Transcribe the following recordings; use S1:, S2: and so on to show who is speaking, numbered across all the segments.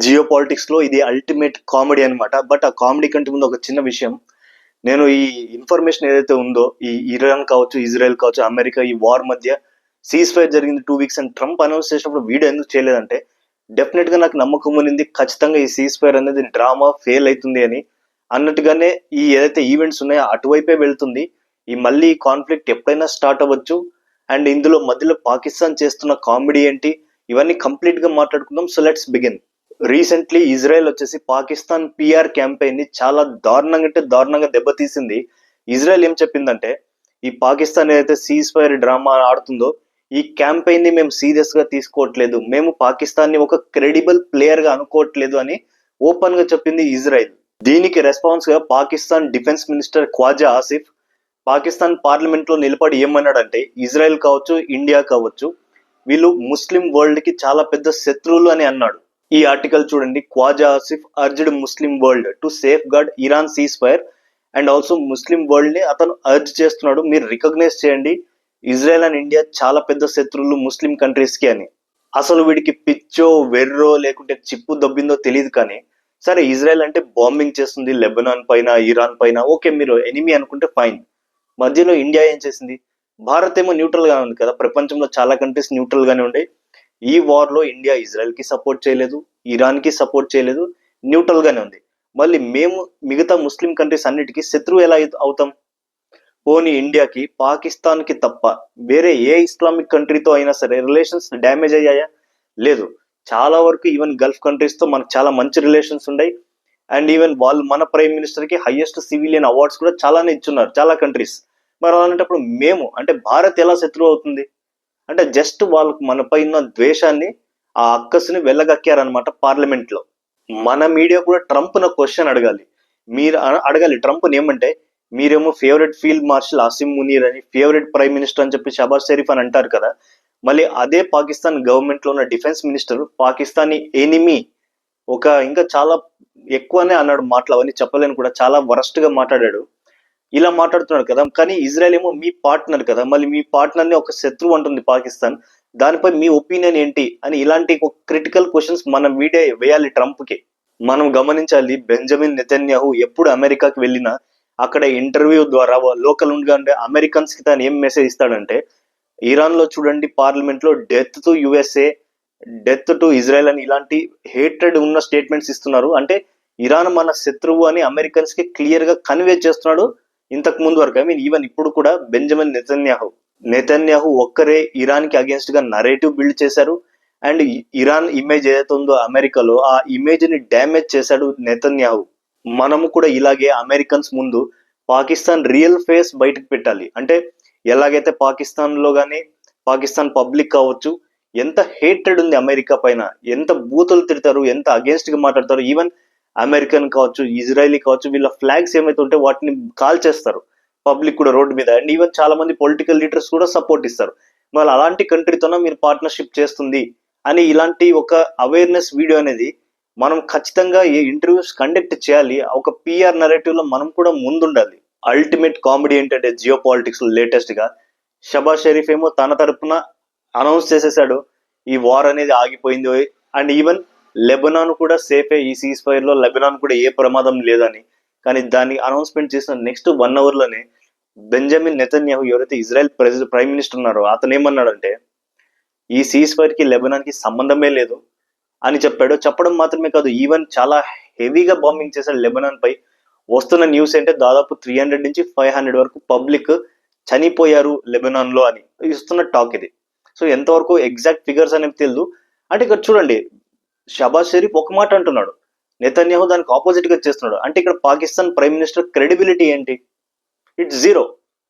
S1: Geo politics లో ఇది ultimate comedy అన్నమాట. బట్ ఆ కామెడీ కంటే ముందు ఒక చిన్న విషయం. నేను ఈ ఇన్ఫర్మేషన్ ఏదైతే ఉందో, ఈ ఇరాన్ కావచ్చు, ఇజ్రాయెల్ కావచ్చు, అమెరికా ఈ వార్ మధ్య సీజ్ ఫైర్ జరిగింది 2 వీక్స్ అని ట్రంప్ అనౌన్స్ చేసినప్పుడు వీడియో ఎందుకు చేయలేదంటే, డెఫినెట్ గా నాకు నమ్మకం ఉన్నింది ఖచ్చితంగా ఈ సీజ్ ఫైర్ అనేది డ్రామా ఫెయిల్ అవుతుంది అని. అన్నట్టుగానే ఈ ఏదైతే ఈవెంట్స్ ఉన్నాయో అటువైపే వెళ్తుంది. ఈ మళ్ళీ కాన్ఫ్లిక్ట్ ఎప్పుడైనా స్టార్ట్ అవ్వచ్చు. అండ్ ఇందులో మధ్యలో పాకిస్తాన్ చేస్తున్న కామెడీ ఏంటి, ఇవన్నీ కంప్లీట్ గా మాట్లాడుకుందాం. So let's begin. Recently Israel వచ్చేసి పాకిస్తాన్ పిఆర్ క్యాంపెయిన్ ని చాలా దారుణంగా అంటే దారుణంగా దెబ్బతీసింది. ఇజ్రాయెల్ ఏం చెప్పిందంటే, ఈ పాకిస్తాన్ ఏదైతే సీజ్ ఫైర్ డ్రామా ఆడుతుందో ఈ క్యాంపెయిన్ ని మేము సీరియస్ గా తీసుకోవట్లేదు, మేము పాకిస్తాన్ ని ఒక క్రెడిబుల్ ప్లేయర్ గా అనుకోవట్లేదు అని ఓపెన్ గా చెప్పింది ఇజ్రాయెల్. దీనికి రెస్పాన్స్ గా Pakistan defence minister Khawaja Asif Pakistan parliament లో నిలబడి ఏమన్నాడంటే, ఇజ్రాయెల్ కావచ్చు, ఇండియా కావచ్చు, వీళ్ళు ముస్లిం వరల్డ్ కి చాలా పెద్ద శత్రువులు అని అన్నాడు. ఈ ఆర్టికల్ చూడండి. Khawaja Asif urged Muslim world to safeguard Iran ceasefire and also Muslim world ని అతను అర్జ్ చేస్తున్నాడు, మీరు రికగ్నైజ్ చేయండి, ఇజ్రాయెల్ అండ్ ఇండియా చాలా పెద్ద శత్రువులు ముస్లిం కంట్రీస్ కి అని. అసలు వీడికి పిచ్చో వెర్రో లేకుంటే చిప్పు దబ్బిందో తెలియదు కానీ, సరే ఇజ్రాయెల్ అంటే బాంబింగ్ చేస్తుంది లెబనాన్ పైన, ఇరాన్ పైన, ఓకే మీరు ఎనిమీ అనుకుంటే ఫైన్. మధ్యలో ఇండియా ఏం చేసింది? భారత్ ఏమో న్యూట్రల్ గా ఉంది కదా, ప్రపంచంలో చాలా కంట్రీస్ న్యూట్రల్ గానే ఉండే. ఈ వార్ లో ఇండియా ఇజ్రాయెల్ కి సపోర్ట్ చేయలేదు, ఇరాన్ కి సపోర్ట్ చేయలేదు, న్యూట్రల్ గానే ఉంది. మళ్ళీ మేము మిగతా ముస్లిం కంట్రీస్ అన్నిటికీ శత్రువు ఎలా అవుతాం? పోనీ ఇండియాకి పాకిస్తాన్ కి తప్ప వేరే ఏ ఇస్లామిక్ కంట్రీతో అయినా సరే రిలేషన్స్ డ్యామేజ్ అయ్యాయా? లేదు. చాలా వరకు ఈవెన్ గల్ఫ్ కంట్రీస్ తో మనకు చాలా మంచి రిలేషన్స్ ఉన్నాయి. అండ్ ఈవెన్ వాళ్ళు మన ప్రైమ్ మినిస్టర్ కి హైయెస్ట్ సివిలియన్ అవార్డ్స్ కూడా చాలానే ఇచ్చున్నారు చాలా కంట్రీస్. మరి అలాంటప్పుడు మేము అంటే భారత్ ఎలా శత్రువు అవుతుంది? అంటే జస్ట్ వాళ్ళకు మనపై ఉన్న ద్వేషాన్ని, ఆ అక్కసుని వెళ్ళగక్కారనమాట పార్లమెంట్ లో. మన మీడియా కూడా ట్రంప్ న క్వశ్చన్ అడగాలి. మీరు అడగాలి ట్రంప్ ఏమంటే, మీరేమో favourite field marshal Asim Munir అని, ఫేవరెట్ ప్రైమ్ మినిస్టర్ అని చెప్పి షబాజ్ షరీఫ్ అని అంటారు కదా. మళ్ళీ అదే పాకిస్తాన్ గవర్నమెంట్ లో ఉన్న డిఫెన్స్ మినిస్టర్ పాకిస్తానీ ఎనిమీ ఒక ఇంకా చాలా ఎక్కువనే అన్నాడు మాటలు, అవన్నీ చెప్పలేను కూడా, చాలా వరస్ట్ గా మాట్లాడాడు. ఇలా మాట్లాడుతున్నాడు కదా. కానీ ఇజ్రాయెల్ ఏమో మీ పార్ట్నర్ కదా, మళ్ళీ మీ పార్ట్నర్ ని ఒక శత్రువు అంటుంది పాకిస్తాన్, దానిపై మీ ఒపీనియన్ ఏంటి అని ఇలాంటి క్రిటికల్ క్వశ్చన్స్ మనం మీడియా వేయాలి ట్రంప్ కి. మనం గమనించాలి, బెంజమిన్ నెతన్యాహు ఎప్పుడు అమెరికాకి వెళ్ళినా అక్కడ ఇంటర్వ్యూ ద్వారా లోకల్ ఉండే అమెరికన్స్ కి తను ఏం మెసేజ్ ఇస్తాడంటే, ఇరాన్ లో చూడండి పార్లమెంట్ లో death to USA, death to Israel అని ఇలాంటి హేట్రెడ్ ఉన్న స్టేట్మెంట్స్ ఇస్తున్నారు. అంటే ఇరాన్ మన శత్రువు అని అమెరికన్స్ కి క్లియర్ గా కన్వే చేస్తున్నాడు. ఇంతకు ముందు వరకు ఈవెన్ ఇప్పుడు కూడా బెంజమిన్ నెతన్యాహు ఒక్కరే ఇరాన్ కి అగేన్స్ట్ గా నరేటివ్ బిల్డ్ చేశారు. అండ్ ఇరాన్ ఇమేజ్ ఏదైతే ఉందో అమెరికాలో, ఆ ఇమేజ్ ని డ్యామేజ్ చేశాడు నెతన్యాహు. మనము కూడా ఇలాగే అమెరికన్స్ ముందు పాకిస్తాన్ రియల్ ఫేస్ బయటకు పెట్టాలి. అంటే ఎలాగైతే పాకిస్తాన్ లో గానీ, పాకిస్తాన్ పబ్లిక్ కావచ్చు, ఎంత హేట్రెడ్ ఉంది అమెరికా పైన, ఎంత బూతులు తిడతారు, ఎంత అగేన్స్ట్ గా మాట్లాడతారు. ఈవెన్ అమెరికన్ కావచ్చు, ఇజ్రాయలీ కావచ్చు, వీళ్ళ ఫ్లాగ్స్ ఏమైతే ఉంటే వాటిని కాల్ చేస్తారు పబ్లిక్ కూడా రోడ్డు మీద. అండ్ ఈవెన్ చాలా మంది పొలిటికల్ లీడర్స్ కూడా సపోర్ట్ ఇస్తారు. మరి అలాంటి కంట్రీతోనే మీరు పార్ట్నర్షిప్ చేస్తుంది అని ఇలాంటి ఒక అవేర్నెస్ వీడియో అనేది మనం ఖచ్చితంగా ఈ ఇంటర్వ్యూస్ కండక్ట్ చేయాలి. ఒక పిఆర్ నరేటివ్ లో మనం కూడా ముందుండాలి. అల్టిమేట్ కామెడీ ఏంటంటే జియో పాలిటిక్స్ లో లేటెస్ట్ గా షబాజ్ షరీఫ్ ఏమో తన తరపున అనౌన్స్ చేసేసాడు, ఈ వార్ అనేది ఆగిపోయింది. అండ్ ఈవెన్ లెబనాన్ కూడా సేఫే, ఈ సీజ్ ఫైర్ లో లెబనాన్ కూడా ఏ ప్రమాదం లేదని. కానీ దాన్ని అనౌన్స్మెంట్ చేసిన నెక్స్ట్ 1 hour లోనే బెంజమిన్ నెతన్యాహు, ఎవరైతే ఇజ్రాయెల్ ప్రైమ్ మినిస్టర్ ఉన్నారో, అతను ఏమన్నాడంటే, ఈ సీజ్ ఫైర్ కి లెబనాన్ కి సంబంధమే లేదు అని చెప్పాడు. చెప్పడం మాత్రమే కాదు, ఈవెన్ చాలా హెవీగా బాంబింగ్ చేశాడు లెబనాన్ పై. వస్తున్న న్యూస్ అంటే దాదాపు 300 నుంచి 500 వరకు పబ్లిక్ చనిపోయారు లెబనాన్ లో అని ఇస్తున్న టాక్ ఇది. సో ఎంతవరకు ఎగ్జాక్ట్ ఫిగర్స్ అనేది తెలియదు. అంటే ఇక్కడ చూడండి, షబాజ్ షరీఫ్ ఒక మాట అంటున్నాడు, నెతన్యాహు దానికి ఆపోజిట్ గా చేస్తున్నాడు. అంటే ఇక్కడ పాకిస్తాన్ ప్రైమ్ మినిస్టర్ క్రెడిబిలిటీ ఏంటి? It's zero.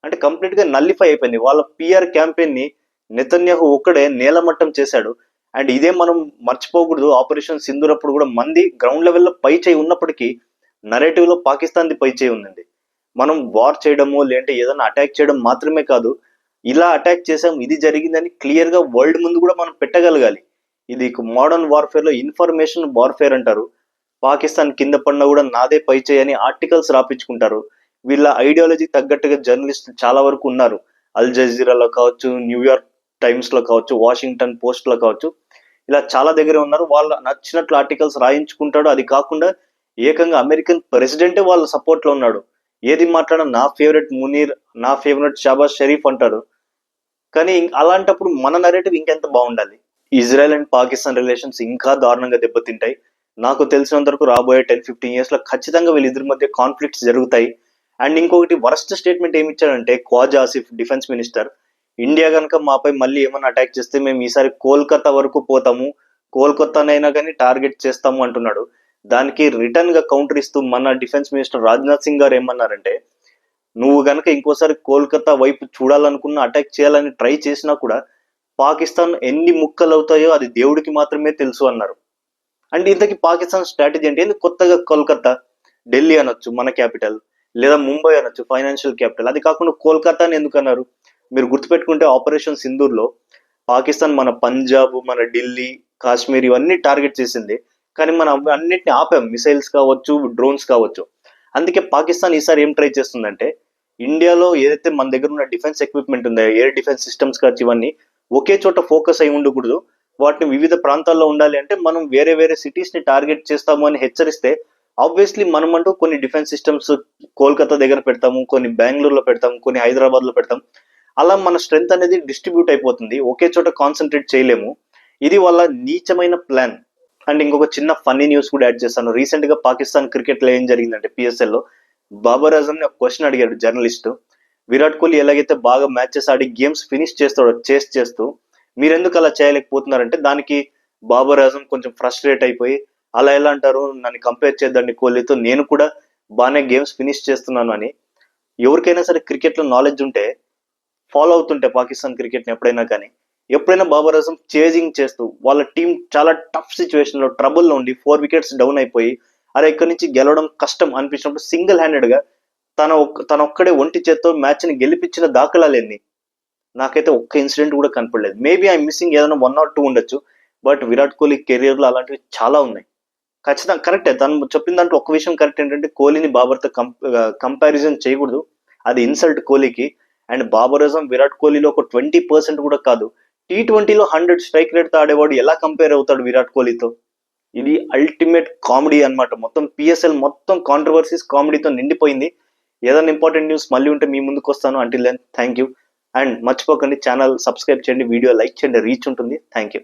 S1: అంటే కంప్లీట్ గా నల్లిఫై అయిపోయింది. వాళ్ళ పిఆర్ క్యాంపెయిన్ ని నెతన్యాహు ఒక్కడే నేలమట్టం చేశాడు. అండ్ ఇదే మనం మర్చిపోకూడదు, ఆపరేషన్ సింధూర్ అప్పుడు కూడా మంది గ్రౌండ్ లెవెల్లో పై చేయి ఉన్నప్పటికీ నరేటివ్ లో పాకిస్తాన్ ది పై చేయి ఉందండి. మనం వార్ చేయడము లేదంటే ఏదైనా అటాక్ చేయడం మాత్రమే కాదు, ఇలా అటాక్ చేసాం, ఇది జరిగిందని క్లియర్ గా వరల్డ్ ముందు కూడా మనం పెట్టగలగాలి. ఇది మోడర్న్ వార్ఫేర్ లో ఇన్ఫర్మేషన్ వార్ఫేర్ అంటారు. పాకిస్తాన్ కింద పడినా కూడా నాదే పై చేయి అని ఆర్టికల్స్ రాపించుకుంటారు. వీళ్ళ ఐడియాలజీ తగ్గట్టుగా జర్నలిస్టులు చాలా వరకు ఉన్నారు. అల్ జజీరాలో కావచ్చు, న్యూయార్క్ టైమ్స్ లో కావచ్చు, వాషింగ్టన్ పోస్ట్ లో కావచ్చు. ఇలా చాలా దగ్గర ఉన్నారు. వాళ్ళ నచ్చినట్లు ఆర్టికల్స్ రాయించుకుంటాడు. అది కాకుండా ఏకంగా అమెరికన్ ప్రెసిడెంటే వాళ్ళ సపోర్ట్ లో ఉన్నాడు. ఏది మాట్లాడినా నా ఫేవరెట్ మునీర్, నా ఫేవరెట్ షాబాజ్ షరీఫ్ అంటాడు. కానీ అలాంటప్పుడు మన నరేటివ్ ఇంకెంత బాగుండాలి. ఇజ్రాయెల్ అండ్ పాకిస్తాన్ రిలేషన్స్ ఇంకా దారుణంగా దెబ్బతింటాయి. నాకు తెలిసినంత వరకు రాబోయే 10-15 years లో ఖచ్చితంగా వీళ్ళిద్దరి మధ్య కాన్ఫ్లిక్ట్స్ జరుగుతాయి. అండ్ ఇంకొకటి వరస్ట్ స్టేట్మెంట్ ఏమి ఇచ్చాడంటే Khawaja Asif defence minister, India కనుక మాపై మళ్ళీ ఏమైనా అటాక్ చేస్తే మేము ఈసారి కోల్కతా వరకు పోతాము, కోల్కతానైనా కానీ టార్గెట్ చేస్తాము అంటున్నాడు. దానికి రిటర్న్ గా కౌంటర్ ఇస్తూ మన డిఫెన్స్ మినిస్టర్ రాజ్నాథ్ సింగ్ గారు ఏమన్నారంటే, నువ్వు గనక ఇంకోసారి కోల్కతా వైపు చూడాలనుకున్న, అటాక్ చేయాలని ట్రై చేసినా కూడా పాకిస్తాన్ ఎన్ని ముక్కలు అవుతాయో అది దేవుడికి మాత్రమే తెలుసు అన్నారు. అంటే ఇంతకీ పాకిస్తాన్ స్ట్రాటజీ అంటే ఏంది? కొత్తగా కోల్కతా, ఢిల్లీ అనొచ్చు మన క్యాపిటల్, లేదా ముంబై అనొచ్చు ఫైనాన్షియల్ క్యాపిటల్. అది కాకుండా కోల్కతా అని ఎందుకు అన్నారు? మీరు గుర్తుపెట్టుకుంటే ఆపరేషన్ సింధూర్ లో పాకిస్తాన్ మన పంజాబ్, మన ఢిల్లీ, కాశ్మీర్ ఇవన్నీ టార్గెట్ చేసింది. కానీ మనం అన్నిటిని ఆపాం, మిసైల్స్ కావచ్చు, డ్రోన్స్ కావచ్చు. అందుకే పాకిస్తాన్ ఈసారి ఏం ట్రై చేస్తుందంటే, ఇండియాలో ఏదైతే మన దగ్గర ఉన్న డిఫెన్స్ ఎక్విప్మెంట్ ఉందో, ఎయిర్ డిఫెన్స్ సిస్టమ్స్ కావచ్చు, ఇవన్నీ ఒకే చోట ఫోకస్ అయి ఉండకూడదు. వాటిని వివిధ ప్రాంతాల్లో ఉండాలి అంటే మనం వేరే వేరే సిటీస్ ని టార్గెట్ చేస్తాము అని హెచ్చరిస్తే, ఆబ్వియస్లీ మనం అంటూ కొన్ని డిఫెన్స్ సిస్టమ్స్ కోల్కతా దగ్గర పెడతాము, కొన్ని బెంగళూరులో పెడతాము, కొన్ని హైదరాబాద్ లో పెడతాం. అలా మన స్ట్రెంత్ అనేది డిస్ట్రిబ్యూట్ అయిపోతుంది, ఒకే చోట కాన్సన్ట్రేట్ చేయలేము. ఇది వాళ్ళ నీచమైన ప్లాన్. అండ్ ఇంకొక చిన్న ఫన్నీ న్యూస్ కూడా యాడ్ చేస్తాను. రీసెంట్ గా పాకిస్తాన్ క్రికెట్ లో ఏం జరిగిందంటే, పిఎస్ఎల్ లో బాబర్ ఆజం ని ఒక క్వశ్చన్ అడిగాడు జర్నలిస్ట్. విరాట్ కోహ్లీ ఎలాగైతే బాగా మ్యాచెస్ ఆడి గేమ్స్ ఫినిష్ చేస్తాడో చేస్తూ మీరెందుకు అలా చేయలేకపోతున్నారంటే, దానికి బాబర్ ఆజం కొంచెం ఫ్రస్ట్రేట్ అయిపోయి, అలా ఎలా అంటారు, నన్ను కంపేర్ చేద్దండి కోహ్లీతో, నేను కూడా బాగానే గేమ్స్ ఫినిష్ చేస్తున్నాను అని. ఎవరికైనా సరే క్రికెట్ లో నాలెడ్జ్ ఉంటే ఫాలో అవుతుంటే పాకిస్తాన్ క్రికెట్ ని ఎప్పుడైనా కానీ, ఎప్పుడైనా బాబర్ ఆజం చేజింగ్ చేస్తూ వాళ్ళ టీం చాలా టఫ్ సిచ్యువేషన్ లో ట్రబుల్ లో ఉండి 4 wickets డౌన్ అయిపోయి, అరే ఇక్కడి నుంచి గెలవడం కష్టం అనిపించినప్పుడు సింగిల్ హ్యాండెడ్ గా తన ఒక్కడే ఒంటి చేత్తో మ్యాచ్ ని గెలిపించిన దాఖలాలేంది? నాకైతే ఒక్క ఇన్సిడెంట్ కూడా కనపడలేదు. మేబీ ఐ మిస్సింగ్ ఏదైనా 1 or 2 ఉండొచ్చు. బట్ విరాట్ కోహ్లీ కెరియర్ లో అలాంటివి చాలా ఉన్నాయి. ఖచ్చితంగా కరెక్టే, తను చెప్పిన దాంట్లో ఒక విషయం కరెక్ట్ ఏంటంటే, కోహ్లీని బాబర్తో కంపారిజన్ చేయకూడదు, అది ఇన్సల్ట్ కోహ్లీకి. అండ్ బాబర్ ఆజం విరాట్ కోహ్లీలో ఒక 20% కూడా కాదు. T20లో 100 స్ట్రైక్ రేట్ తో ఆడేవాడు ఎలా కంపేర్ అవుతాడు విరాట్ కోహ్లీతో? ఇది అల్టిమేట్ కామెడీ అన్నమాట. మొత్తం పిఎస్ఎల్ మొత్తం కాంట్రవర్సీస్, కామెడీతో నిండిపోయింది. ఏదైనా ఇంపార్టెంట్ న్యూస్ మళ్ళీ ఉంటే మీ ముందుకు వస్తాను. Until then thank you. And మర్చిపోకండి, ఛానల్ సబ్స్క్రైబ్ చేయండి, వీడియో లైక్ చేయండి, రీచ్ ఉంటుంది. Thank you.